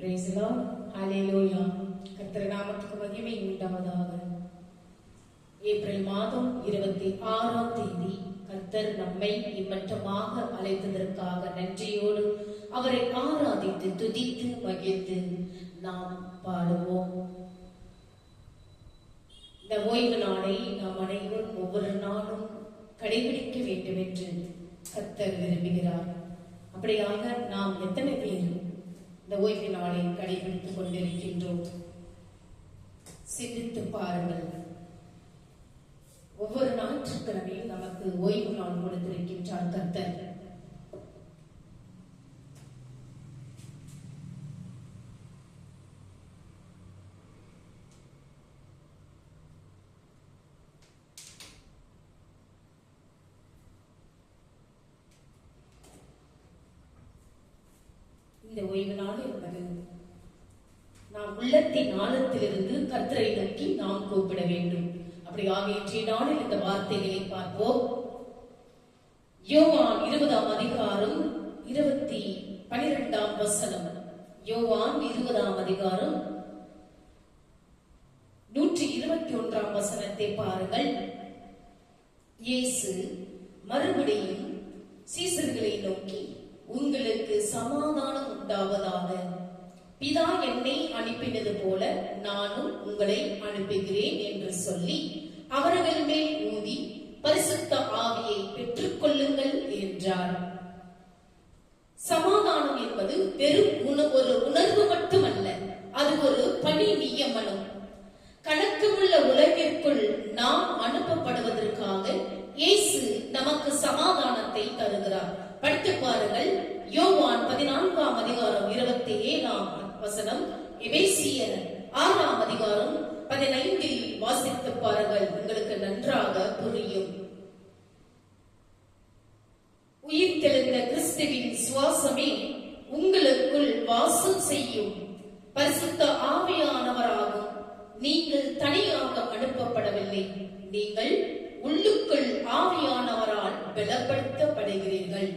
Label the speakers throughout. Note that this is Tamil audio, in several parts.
Speaker 1: Praise the Lord. Hallelujah. கர்த்தர் நாமத்துக்கு மகிமை உண்டாவதாக. ஏப்ரல் மாதம் 26ஆம் தேதி கர்த்தர் நம்மை இம்மட்டமாக அழைத்ததற்காக நன்றியோடு அவரை ஆராதித்து துதித்து மகிழ்ந்து நாம் பாடுவோம். இந்த ஓய்வு நாளை நாம் அனைவரும் ஒவ்வொரு நாளும் கடைபிடிக்க வேண்டும் என்று கர்த்தர் விரும்புகிறார். அப்படியாக நாம் எத்தனை பேர் இந்த ஓய்வு நாளை கடைபிடித்துக் கொண்டிருக்கின்றோம்? சிந்தித்து பாருங்கள். ஒவ்வொரு ஞாயிற்றுக்கிழமையும் நமக்கு ஓய்வு நாள் கொடுத்திருக்கின்றார் கர்த்தர். இந்த ஓய்வு நாள் என்பது நாம் உள்ளத்தின் ஆழத்திலிருந்து கர்த்தரை நோக்கி நாம் கூப்பிட வேண்டும். அப்படியாக இன்றைய நாளில் இந்த வார்த்தைகளை பார்ப்போம். யோவான் 20ஆம் அதிகாரம் 12ஆம் வசனம். யோவான் 20ஆம் அதிகாரம் 121ஆம் வசனத்தை பாருங்கள். இயேசு மறுபடியும் சீசர்களை நோக்கி, உங்களுக்கு சமாதானம் உண்டாவதாக. பிதா என்னை அனுப்பினது போல நானும் உங்களை அனுப்புகிறேன் என்று சொல்லி அவர்கள் மேல் ஊதி பரிசுத்த ஆவியை பெற்றுக் கொள்ளுங்கள் என்றார். சமாதானம் என்பது வெறும் ஒரு உணர்வு மட்டுமல்ல, அது ஒரு பணி நியமனம். கணக்கமுள்ள உலகிற்குள் நாம் அனுப்பப்படுவதற்காக இயேசு நமக்கு சமாதானத்தை தருகிறார். படித்து பாருங்கள். யோவான் 14ஆம் அதிகாரம் 27ஆம் வசனம், எபேசியர் 6ஆம் அதிகாரம் 15இல் வாசித்து பாருங்கள், உங்களுக்கு நன்றாக புரியும். உயிர்த்தெழுந்த கிறிஸ்துவின் சுவாசமே உங்களுக்குள் வாசம் செய்யும் பரிசுத்த ஆவியானவராகும். நீங்கள் தனியாக அனுப்பப்படவில்லை, நீங்கள் உள்ளுக்குள் ஆவியானவரால் பலப்படுத்தப்படுகிறீர்கள்.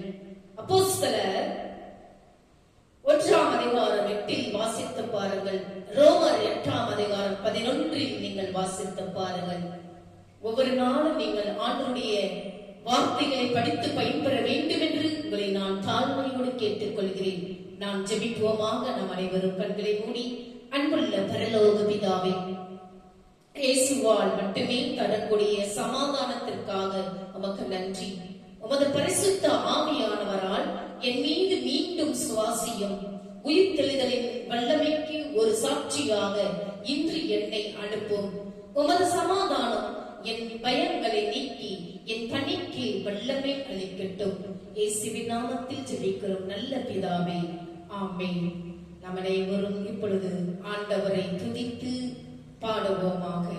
Speaker 1: அப்போஸ்தலர் 1ஆம் அதிகாரம் 8இல் வாசித்து பாருங்கள். ரோமர் 8ஆம் அதிகாரம் 11இல் நீங்கள் வாசித்து பாருங்கள். ஒவ்வொரு நாளும் நீங்கள் ஆண்டவருடைய வார்த்தைகளை படித்து பயன்பெற வேண்டும் என்று உங்களை நான் தாழ்மையோடு கேட்டுக்கொள்கிறேன். நான் ஜெபிப்போமாக. நம் அனைவரும் கண்களை மூடி, அன்புள்ள பரலோக பிதாவே, இயேசுவால் மட்டுமே தரக்கூடிய சமாதானத்திற்காக உமக்கு நன்றி. உமது பரிசுத்த ஆவியானவரால் என் மீது மீண்டும் சுவாசியும். உயிர்த்தெழுதலின் வல்லமைக்கு ஒரு சாட்சியாக இன்று என்னை அனுப்பும். உமது சமாதானம் என் பயங்களை நீக்கி என் பணிக்கு வல்லமை அளிக்கட்டும். இயேசுவின் நாமத்தில் ஜெபிக்கிறோம் நல்ல பிதாவே, ஆமென். நாம் அனைவரும் இப்பொழுது ஆண்டவரை துதித்து பாடுவோமாக.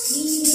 Speaker 2: நீ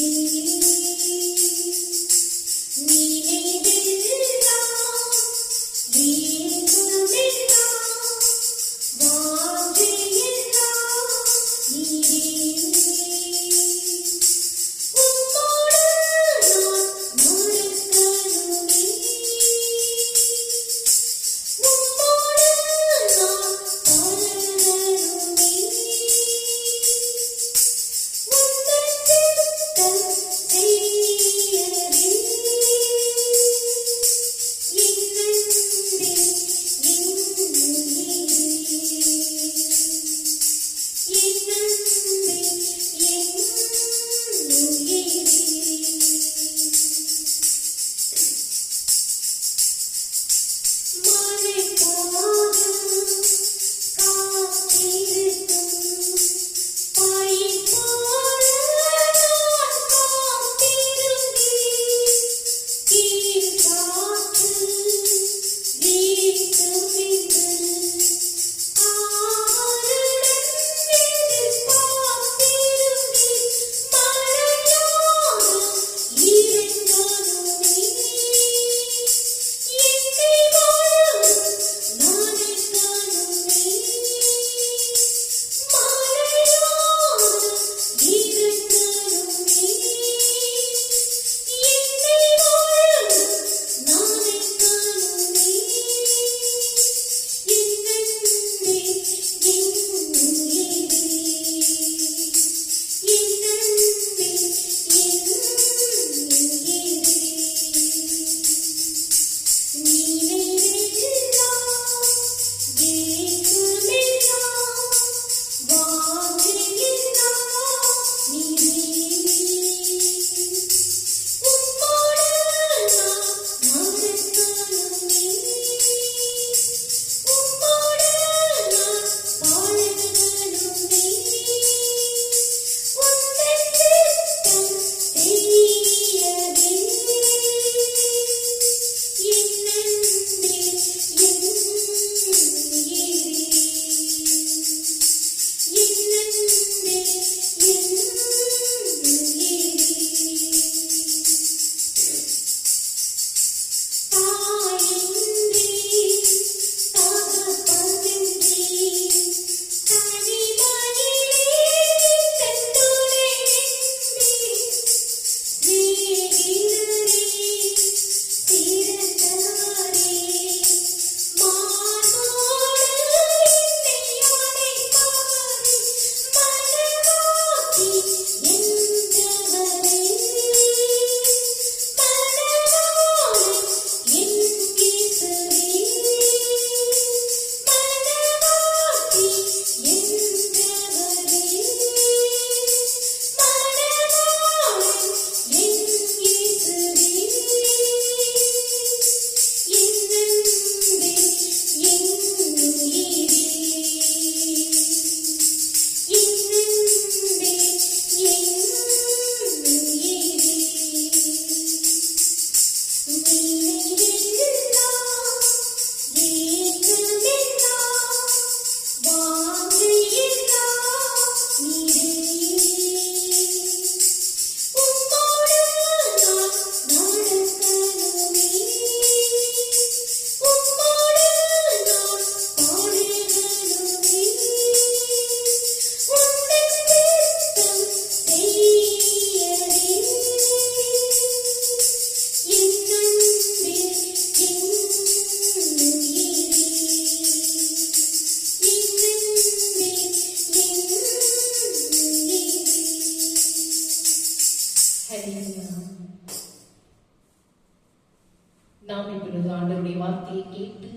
Speaker 1: இப்பொழுது ஆண்டவருடைய வார்த்தையை கேட்டு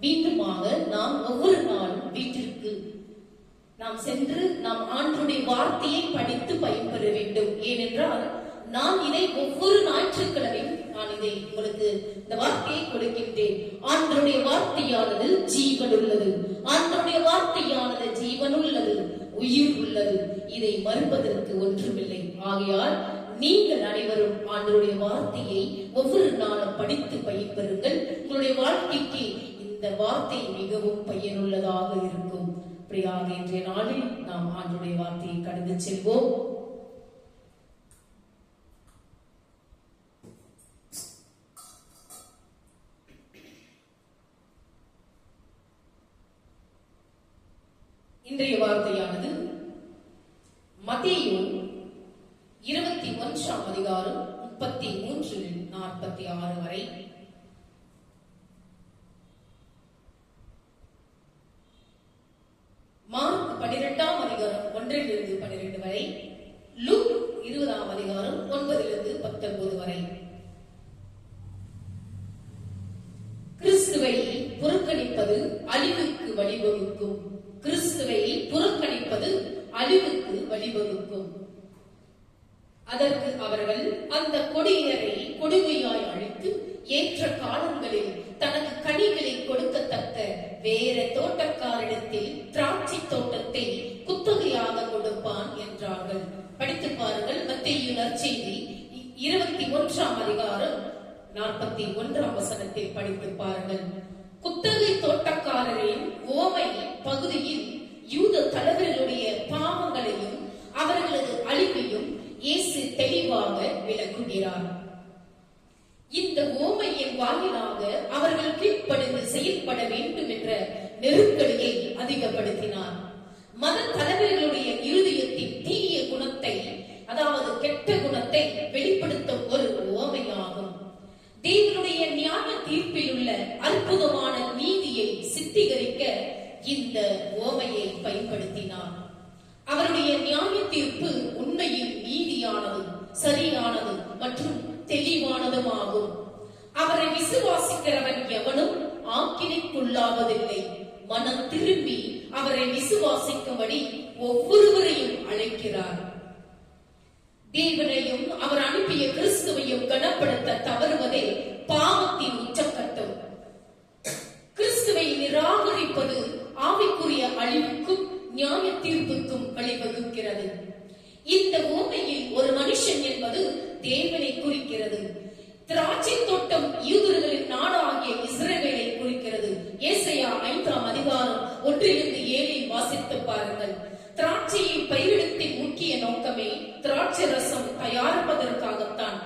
Speaker 1: மீண்டுமாக நாம் ஒவ்வொரு நாளும் வீட்டிற்கு நாம் சென்று நாம் ஆண்டவருடைய வார்த்தையை படித்து பயன்பெற வேண்டும். ஏனென்றால் நான் இதை ஒவ்வொரு ஞாயிற்றுக்கிழமையும் நான் இதை உங்களுக்கு இந்த வார்த்தையை கொடுக்கின்றேன். ஆண்டவருடைய வார்த்தையானது ஜீவன் உள்ளது, ஆண்டவருடைய வார்த்தையானது ஜீவன் உள்ளது, உயிர் உள்ளது. இதை மறுப்பதற்கு ஒன்றுமில்லை. ஆகையால் நீங்கள் அனைவரும் ஆண்டவருடைய வார்த்தையை ஒவ்வொரு நாளும் படித்து பயன்பெறுங்கள். உங்களுடைய வாழ்க்கைக்கு இந்த வார்த்தை மிகவும் பயனுள்ளதாக இருக்கும். அப்படியாக இன்றைய நாளில் நாம் ஆண்டவருடைய வார்த்தையை கடந்து செல்வோம். இன்றைய வார்த்தையானது மத்தேயு 21 அதிகாரம் 33-46 வரை, மார்க் 12 அதிகாரம் 1-12 வரை, லூக் 20 அதிகாரம் 9-19 வரை. கிறிஸ்துவை புறக்கணிப்பது அழிவுக்கு வழிவகுக்கும். கிறிஸ்துவை புறக்கணிப்பது அழிவுக்கு வழிவகுக்கும். அதற்கு அவர்கள் அந்த கொடியரை கொடுமையாய் அழித்து ஏற்ற காலங்களில் தனக்கு கனிகளை கொடுக்கத்தக்க வேற தோட்டக்காரிடத்தில் திராட்சை தோட்டத்தை குத்தகையாக கொடுப்பான் என்றார்கள். படித்து பாருங்கள். மத்தேயு நற்செய்தி 21 அதிகாரம் 41 வசனத்தை படித்து பாருங்கள். குத்தகை தோட்டக்காரரின் ஓமை பகுதியில் யூத தலைவர்களுடைய பாவங்களையும் அவர்களது அழிவையும் இயேசு தெளிவாக விளக்குகிறார். இந்த ஓமையின் வாயிலாக அவர்கள் கீழ்ப்படிந்து செயல்பட வேண்டும் என்ற நெருக்கடியை அதிகப்படுத்தினார். மத தலைவர்களுடைய இருதயத்தின் தீய குணத்தை, அதாவது கெட்ட குணத்தை வெளிப்படுத்தும் ஒரு ஓமையாகும். தேவனுடைய நியாய தீர்ப்பில் உள்ள அற்புதமான நீதியை சித்தரிக்க இந்த ஓமையை பயன்படுத்தினார். அவருடைய நியாய தீர்ப்பு உண்மையில் நீதியானது, சரியானது மற்றும் தெளிவானதுமாகும். அவரை விசுவாசிக்கிறவன் எவனும் ஆக்கினைக்குள்ளாவதில்லை. மனம் திரும்பி அவரை விசுவாசிக்கும்படி ஒவ்வொருவரையும் அழைக்கிறார். தேவனையும் அவர் அனுப்பிய கிறிஸ்துவையும் கனப்படுத்த தவறுவதே பாவத்தின் உச்சக்கட்டம். கிறிஸ்துவை நிராகரிப்பது ஆவிக்குரிய அழிவுக்கும் நியாய தீர்ப்புக்கும் வழிவகுக்கிறது. இந்த ஓமையில் ஒரு மனுஷன் என்பது தேவனை குறிக்கிறது. திராட்சை தோட்டம் யூதர்களின் நாடாகிய இஸ்ரவேலை குறிக்கிறது. ஏசாயா 5 அதிகாரம் 1-7 வாசித்து பாருங்கள். திராட்சையை பயிரிடத்தின் முக்கிய நோக்கமே திராட்சை ரசம் தயாரிப்பதற்காகத்தான்.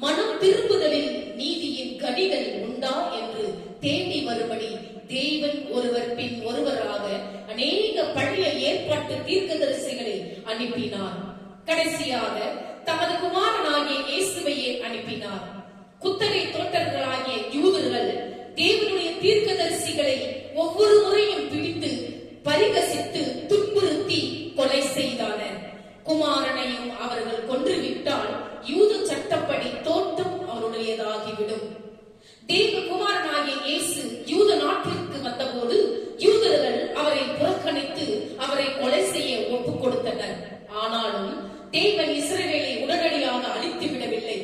Speaker 1: மனம் திரும்புதலில் நீதியின் கனிகள் உண்டா என்று தேடி வரும்படி தேவன் ஒருவர் பின் ஒருவராக அநேக பழைய ஏற்பாட்டு தீர்க்கதரிசிகளை அனுப்பினார். கடைசியாக தமது குமாரனாகிய இயேசுவையே அனுப்பினார். குத்தகை தோட்டர்களாகிய யூதர்கள் தேவனுடைய தீர்க்கதரிசிகளை ஒவ்வொரு முறையும் பிடித்து பரிகசித்து துன்புறுத்தி கொலை செய்தனர். குமாரனையும் அவர்கள் கொன்றுவிட்டால் யூத சட்டப்படி தோட்டம் அவருடையதாகிவிடும். தேவ குமாரனாகிய இயேசு யூத நாட்டிற்கு வந்தபோது யூதர்கள் அவரை புறக்கணித்து அவரை கொலை செய்ய ஒப்புக் கொடுத்தனர். ஆனாலும் தேவன் இஸ்ரவேலை உடனடியாக அழித்து விடவில்லை.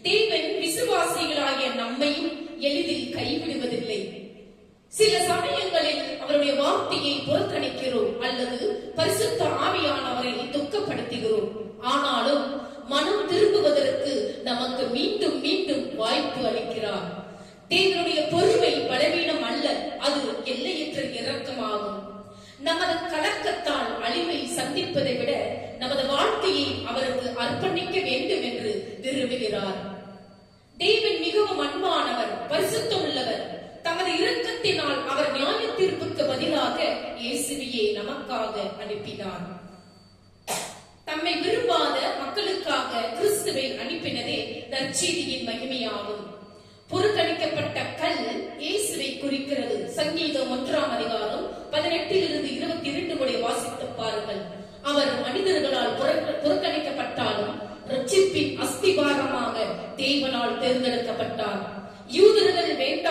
Speaker 1: தேவன் விசுவாசிகளாகிய நம்மையும் எளிதில் கைவிடுவதில்லை. சில சமயங்களில் அவருடைய வார்த்தையை புறக்கணிக்கிறோம் அல்லது பரிசுத்த ஆவியானவரை துக்கப்படுத்துகிறோம். ஆனாலும் மனம் திரும்புவதற்கு நமக்கு மீண்டும் மீண்டும் வாய்ப்பு அளிக்கிறார். தேவனுடைய பொறுமை பலவீனம் அல்ல, அது எல்லையற்ற இரக்கமாகும். நமது கலக்கத்தால் அழிவை சந்திப்பதை விட நமது வாழ்க்கையை அவருக்கு அர்ப்பணிக்க வேண்டும் என்று விரும்புகிறார். தேவன் மிகவும் அன்பானவர், பரிசுத்தம் உள்ளவர். தமது இரக்கத்தினால் அவர் நியாய தீர்ப்புக்கு பதிலாக இயேசுவையே நமக்காக அனுப்பினார். தம்மை விரும்பாத மக்களுக்காக கிறிஸ்துவை அனுப்பினதே நற்செய்தியின் மகிமையாகும். புறக்கணிக்கப்பட்ட கல் இயேசுவை குறிக்கிறது. சங்கீதம் 1 அதிகாரம் 18-22 வாசித்து பாருங்கள். அவர் மனிதர்களால் புறக்கணிக்கப்பட்டாலும் ரட்சிப்பின் அஸ்திபாரமாக தேவனால் தேர்ந்தெடுக்கப்பட்டார். யூதர்கள் வேண்டாம்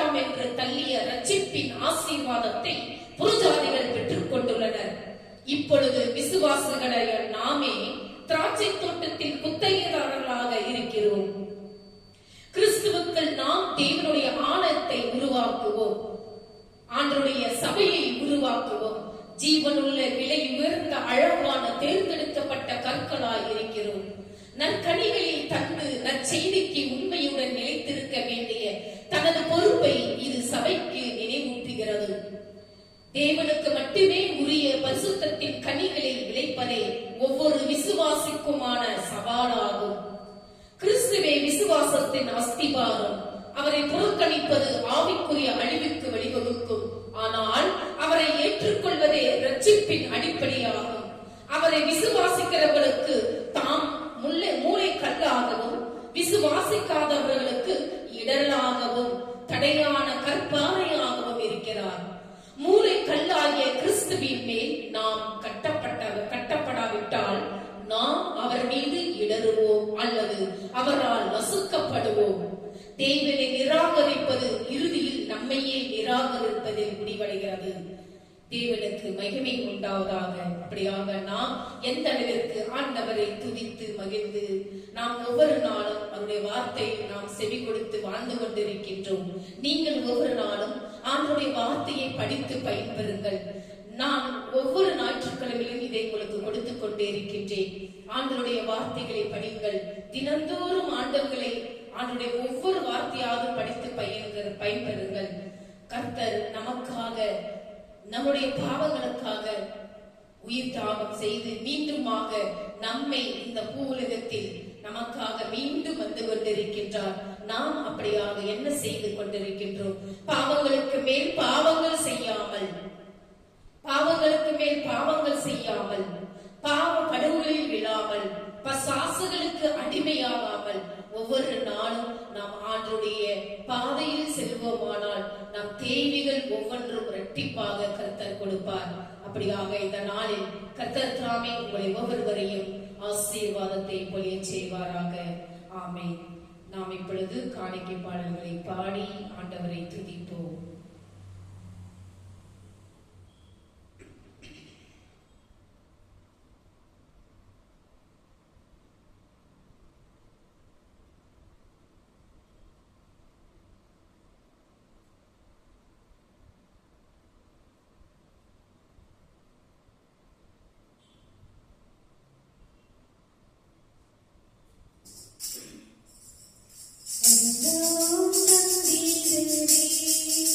Speaker 1: ரட்சிப்பின் ஆசீர்வாதத்தை புறஜாதிகள் பெற்றுக் கொண்டுள்ளனர். இப்பொழுது விசுவாசிகளாய நாமே திராட்சை தோட்டத்தில் குத்தகைதாரர்களாக இருக்கிறோம். கிறிஸ்துவுக்குள் நாம் தேவனுடைய ஆலயத்தை உருவாக்குவோம், ஆண்டவருடைய சபையை உருவாக்குவோம். ஜீவனுள்ள விலை உயர்ந்த அழகான தேர்ந்தெடுக்கப்பட்ட கற்களாய் இருக்கிறோம். நற்கனிகளை தந்து நற்செய்திக்கு உண்மையுடன் நிலைத்திருக்க வேண்டிய தனது பொறுப்பை இது சபைக்கு நினைவூட்டுகிறது. தேவனுக்கு மட்டுமே உரிய பரிசுத்தத்தின் கனிகளை விளைப்பதே ஒவ்வொரு விசுவாசிக்குமான சவாலாகும். கிறிஸ்துவே விசுவாசத்தின் அஸ்திபாரம். அவரை புறக்கணிப்பது ஆவிக்குரிய அழிவுக்கு வழிவகுக்கும். ஆனால் அவரை ஏற்றுக்கொள்வதே ரட்சிப்பின் அடிப்படையாகும். அவரை விசுவாசிக்கிறவர்களுக்கு தாம் மூளை கல்லாகவும், விசுவாசிக்காதவர்களுக்கு இடரலாகவும் தடையான கற்பாறையாகவும் இருக்கிறார். மூளை கல்லாகிய கிறிஸ்துவின் மேல் நாம் கட்டப்படாவிட்டால் நாம் அவர் மீது இடறுவோம் அல்லது அவரால் நசுக்கப்படுவோம். தேவனை நிராகரிப்பது இறுதியில் நம்மையே நிராகரிப்பதில் முடிவடைகிறது. தேவனுக்கு மகிமை உண்டாவதாக. அப்படியாக நாம் எந்த அளவிற்கு ஆண்டவரை துதித்து மகிழ்ந்து நாம் ஒவ்வொரு நாளும் அவருடைய வார்த்தை நாம் செவி கொடுத்து வாழ்ந்து கொண்டிருக்கின்றோம். நீங்கள் ஒவ்வொரு நாளும் ஆண்டவருடைய வார்த்தையை படித்து பயன்பெறுங்கள். நான் ஒவ்வொரு ஞாயிற்றுக்கிழமையிலும் இதை உங்களுக்கு கொடுத்துக் கொண்டே இருக்கின்றேன். ஆண்டவருடைய வார்த்தைகளை படிங்கள். தினந்தோறும் ஆண்டவருடைய ஒவ்வொரு வார்த்தையாவது படித்து பயன்பெறுங்கள். கர்த்தர் நமக்காக, நம்முடைய பாவங்களுக்காக உயிர் தியாகம் செய்து மீண்டுமாக நம்மை இந்த பூவுலகத்தில் நமக்காக மீண்டும் வந்து கொண்டிருக்கின்றார். நாம் அப்படியாக என்ன செய்து கொண்டிருக்கின்றோம்? பாவங்களுக்கு மேல் பாவங்கள் செய்யாமல், பாவ படுகொலில் விழாமல், பசாசுகளுக்கு அடிமையாகாமல் ஒவ்வொரு நாளும் நாம் ஆண்டவருடைய பாதையில் செல்வோமானால் நம் தேவைகள் ஒவ்வொன்றும் இரட்டிப்பாக கர்த்தர் கொடுப்பார். அப்படியாக இந்த நாளில் கர்த்தர் தாமே உங்களை ஒவ்வொருவரையும் ஆசீர்வாதத்தை பொழிய செய்வாராக. ஆமென். நாம் இப்பொழுது காணிக்கை பாடல்களை பாடி ஆண்டவரை துதிப்போம்.
Speaker 2: Hello, Nandini.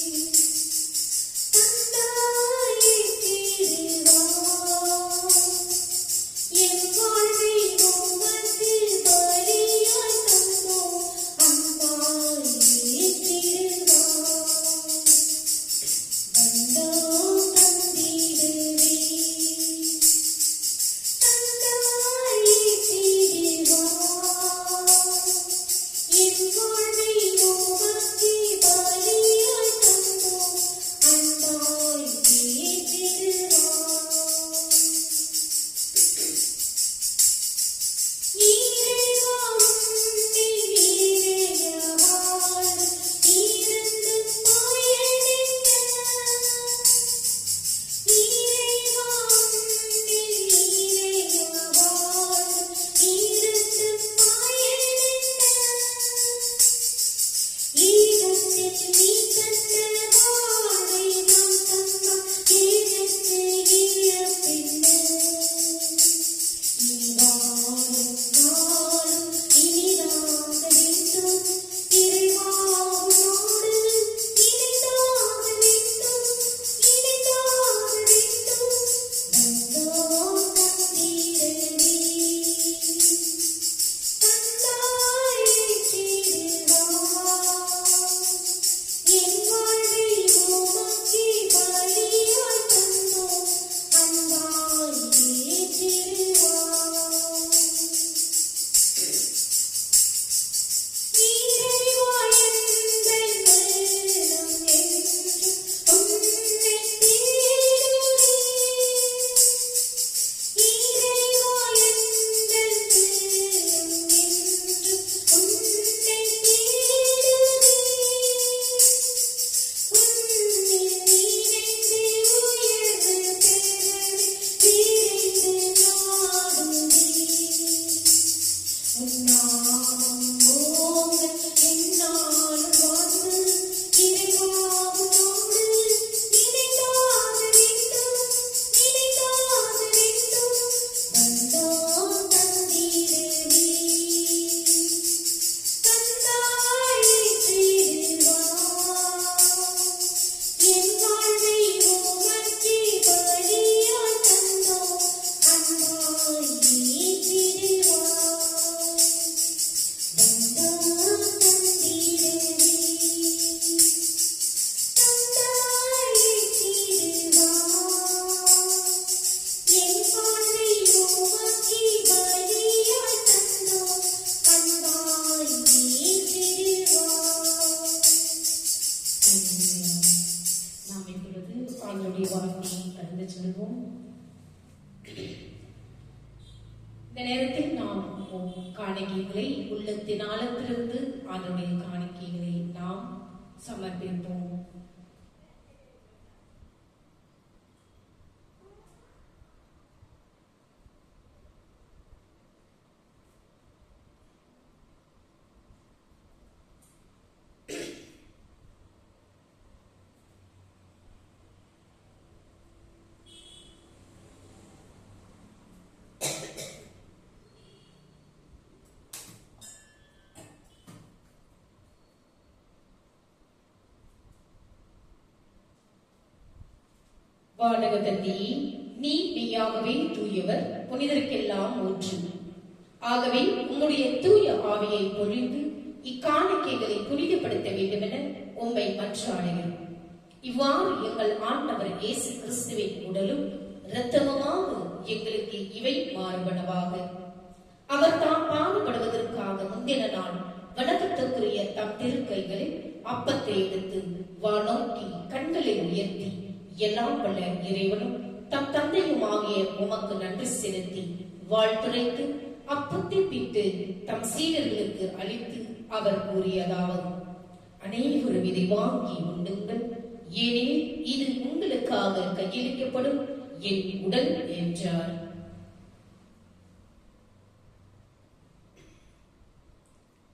Speaker 1: இப்பொழுது ஆண்டுடைய வார்த்தையை கடந்து செல்வோம். இந்த நேரத்தில் நாம் காணிக்கைகளை உள்ளத்தின் ஆழத்திலிருந்து ஆண்டுடைய காணிக்கைகளை நாம் சமர்ப்பிப்போம். வானக தந்தையே, நீ மெய்யாகவே தூயவர், புனிதருக்கெல்லாம் ஊற்று. ஆகவே உம்முடைய தூய ஆவியை பொழிந்து இக்காணிக்கைகளை புனிதப்படுத்த வேண்டுமென உம்மை மன்றாடுகிறோம். இவ்வாறு எங்கள் ஆண்டவர் இயேசு கிறிஸ்துவின் உடலும் இரத்தமுமாக எங்களுக்கு இவை மாறுபனவாக. அவர் தாம் பாடுபடுவதற்காக முந்தின நாள் வணக்கத்துக்குரிய தம் திருக்கைகளில் அப்பத்தை எடுத்து வானோக்கி கண்களை உயர்த்தி, எல்லாம் வல்ல இறைவனும் தம் தந்தையுமாகிய உமக்கு நன்றி செலுத்தி வாழ்த்துரைத்து அப்பத்தை பிட்டு தம் சீடர்களுக்கு அளித்து அவர் கூறியதாவது: அனைவரும் இதை வாங்கி உண்ணுங்கள், ஏனெனில் இது உங்களுக்காக கையளிக்கப்படும் என் உடல் என்றார்.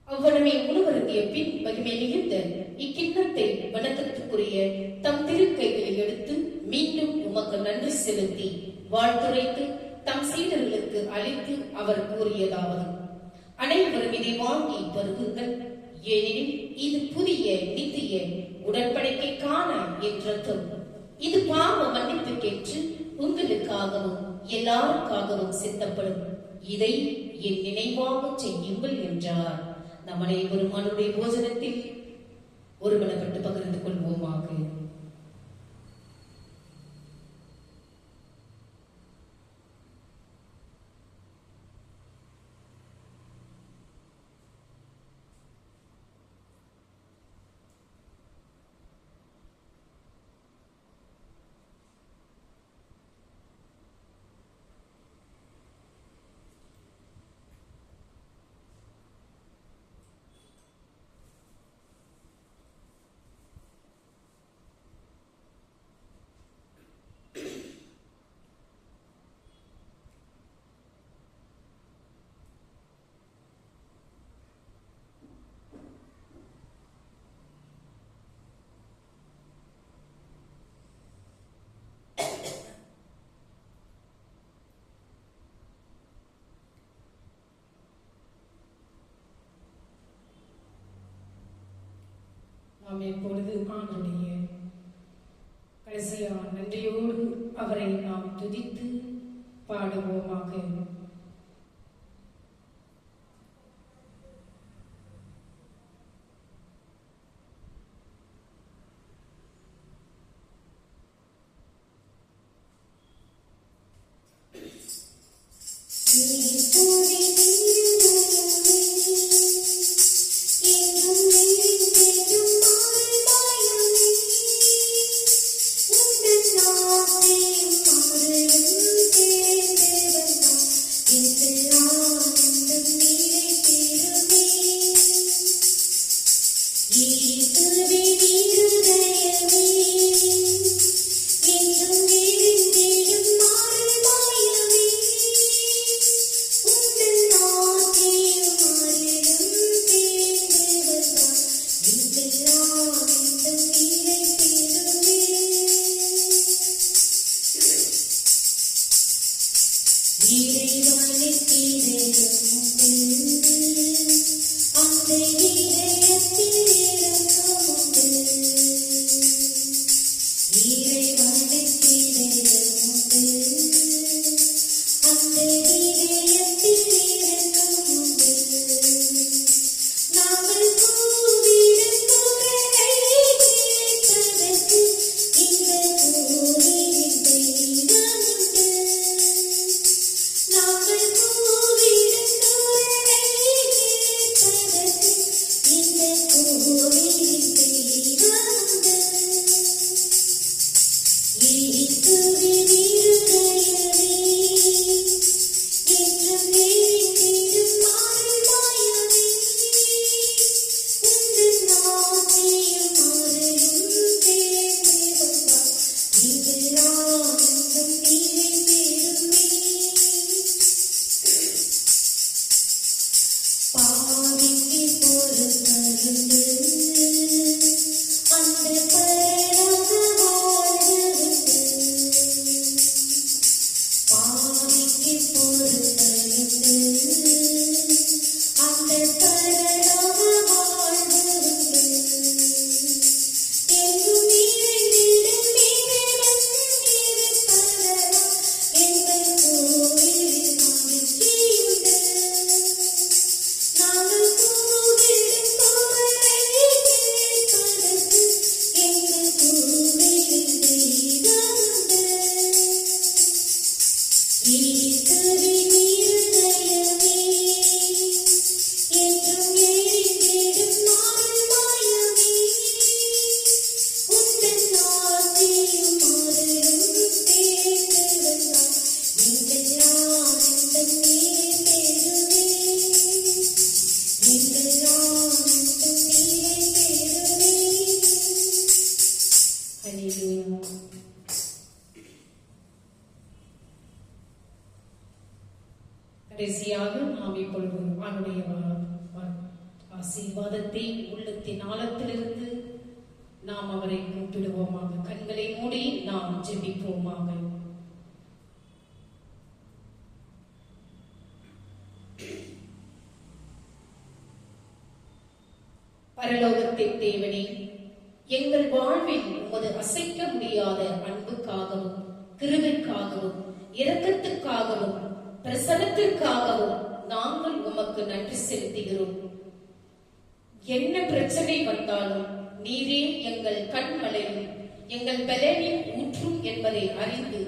Speaker 1: அவ்வளமே உணவருந்திய பின் மகிமை மிகுந்த இக்கிண்ணத்தை வணக்கத்துக்குரிய தம் திருக்கைகளில் எடுத்து மீண்டும் உமக்கு நன்றி செலுத்தி வாழ்த்துரைத்து தம் சீடர்களுக்கு அளித்து அவர் கூறியதாவது: அனைவரும் இதை வாங்கி பருகுங்கள், ஏனெனில் இது புதிய நித்திய உடன்படிக்கைக்கான என் இரத்தம். இது பாவ மன்னிப்புக்கென்று உங்களுக்காகவும் எல்லாருக்காகவும் சித்தப்படும். இதை என் நினைவாக செய்யுங்கள் என்றார். நம் அனைவரும் அவருடைய போஜனத்தில் ஒருமனப்பட்டு பகிர்ந்து கொள்வோமாக. நாம் எப்பொழுது ஆண்டுடைய கடைசியா நன்றியோடு அவரை நாம் துதித்து பாடுவோமாக. அல்லேலூயா. கடைசியாக நாம் இப்பொழுது அவனுடைய ஆசீர்வாதத்தை உள்ளத்தின் ஆழத்திலிருந்து நாம் அவரை கூப்பிடுவோமாக. கண்களை மூடி நாம் ஜெபிப்போமாக. பரலோகத்தின் தேவனே, எங்கள் வாழ்வில் உமது அசைக்க முடியாத அன்புக்காகவும் கிருபைக்காகவும் இரக்கத்துக்காகவும் பிரசன்னத்திற்காகவும் நாங்கள் உமக்கு நன்றி செலுத்துகிறோம். என்ன பிரச்சனை வந்தாலும் நீரே எங்கள் கண்மலையும் எங்கள் பலனின் ஊற்றும் என்பதை அறிந்து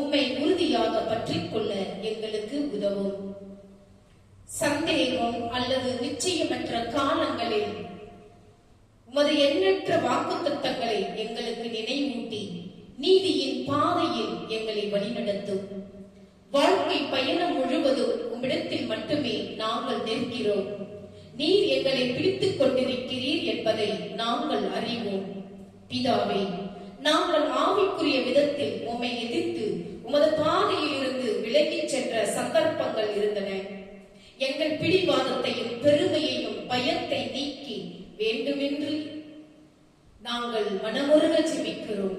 Speaker 1: உம்மை உறுதியாக பற்றிக் கொள்ள எங்களுக்கு உதவும். சந்தேகம் அல்லது நிச்சயமற்ற காலங்களில் உமது எண்ணற்ற வாக்குத்தத்தங்களை எங்களுக்கு நினைவூட்டி நீதியின் பாதையில் எங்களை வழிநடத்தும். வாழ்க்கை பயணம் முழுவதும் உம்மிடத்தில் மட்டுமே நாங்கள் நிற்கிறோம். நீர் எங்களை பிடித்துக் கொண்டிருக்கிறீர் என்பதை நாங்கள் அறிவோம். பிதாவே, நாங்கள் ஆவிக்குரிய விதத்தில் உம்மை எதிர்த்து உமது பாதையில் இருந்து விலகிச் சென்ற சந்தர்ப்பங்கள் இருந்தன. எங்கள் பிடிவாதத்தையும் பெருமையையும் பயத்தை நீக்கி வேண்டுமென்று நாங்கள் மனமுருக ஜெபிக்கிறோம்.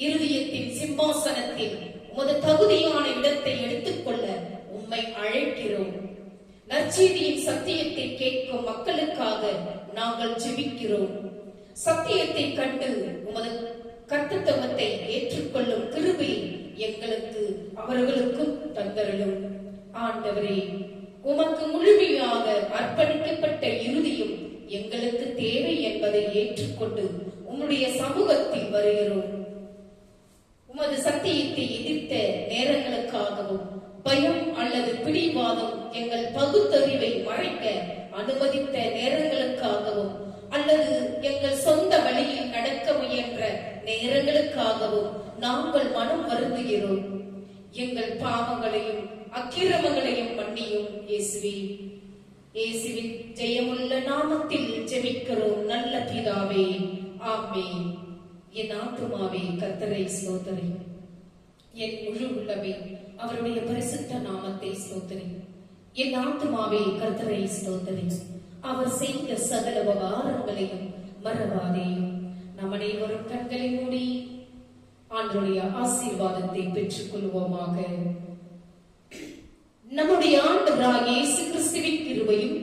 Speaker 1: இருதயத்தின் சிம்மாசனத்தில் உமது தகுதியான இடத்தை எடுத்துக்கொள்ள உம்மை அழைக்கிறோம். நற்செய்தியின் சத்தியத்தை கேட்கும் மக்களுக்காக நாங்கள் ஜெபிக்கிறோம். சத்தியத்தை கண்டு உமது கர்த்தத்துவத்தை ஏற்றுக்கொள்ளும் கிருபை எங்களுக்கு அவர்களுக்கும் தந்தருளும். ஆண்டவரே, உமக்கு முழுமையாக அர்ப்பணிக்கப்பட்ட இறுதியும் எங்களுக்கு தேவை என்பதை ஏற்றுக்கொண்டு உம்முடைய சமூகத்தில் வருகிறோம். உமது சத்தியத்தை எதிர்த்த நேரங்களுக்காகவும் பயம் அல்லது பிடிவாதம் எங்கள் பகுத்தறிவை மறைக்க அனுமதித்த நேரங்களுக்காகவும் அல்லது எங்கள் சொந்த வழியில் நடக்க முயன்ற நேரங்களுக்காகவும் நாங்கள் மனம் வருந்துகிறோம். எங்கள் பாவங்களையும் அக்கிரமங்களையும் மன்னியும் இயேசுவே. இயேசுவின் ஜெயமுள்ள நாமத்தில் ஜெபிக்கிறோம் நல்ல பிதாவே, ஆமென். என் ஆத்துமாவே கர்த்தரை ஸ்தோத்திரி, என் முழு உள்ளமே அவருடைய பரிசுத்த நாமத்தை ஸ்தோத்திரி. என் ஆத்துமாவே கர்த்தரை ஸ்தோத்திரி, அவர் செய்த சகல உபகாரங்களையும் மறவாதே. நம் அனைவரும் கண்களை மூடி ஆண்டவருடைய ஆசீர்வாதத்தை பெற்றுக் கொள்வோமாக. நம்முடைய ஆண்டவராகிய இயேசு கிறிஸ்துவின் கிருபையும்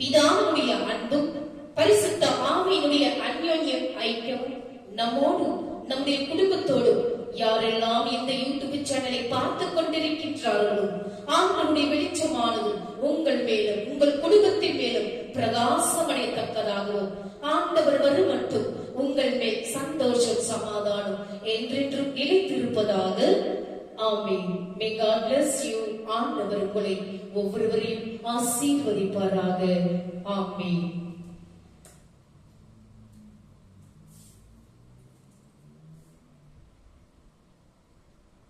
Speaker 1: பிதாவுடைய அன்பும் பரிசுத்த ஆவியினுடைய அன்யோன்ய ஐக்கியமும் நம்மோடு நம்முடைய குடும்பத்தோடு யாரெல்லாம் இந்த யூடியூப் சேனலை பார்த்துக் கொண்டிருக்கின்றார்களோ ஆண்டவருடைய வெளிச்சமானது உங்கள் மேலும் உங்கள் குடும்பத்தின் மேலும் பிரகாசமடையத்தக்கதாகவும் ஆண்டவர் வரும் மட்டும் உங்கள் மேல் சந்தோஷம் சமாதானம் என்றென்றும் நிலைத்திருப்பதாக. ஆமென். May God bless you. ஆண்டவர் உங்களை ஒவ்வொருவரையும் ஆசீர்வதிப்பாராக. ஆமென்.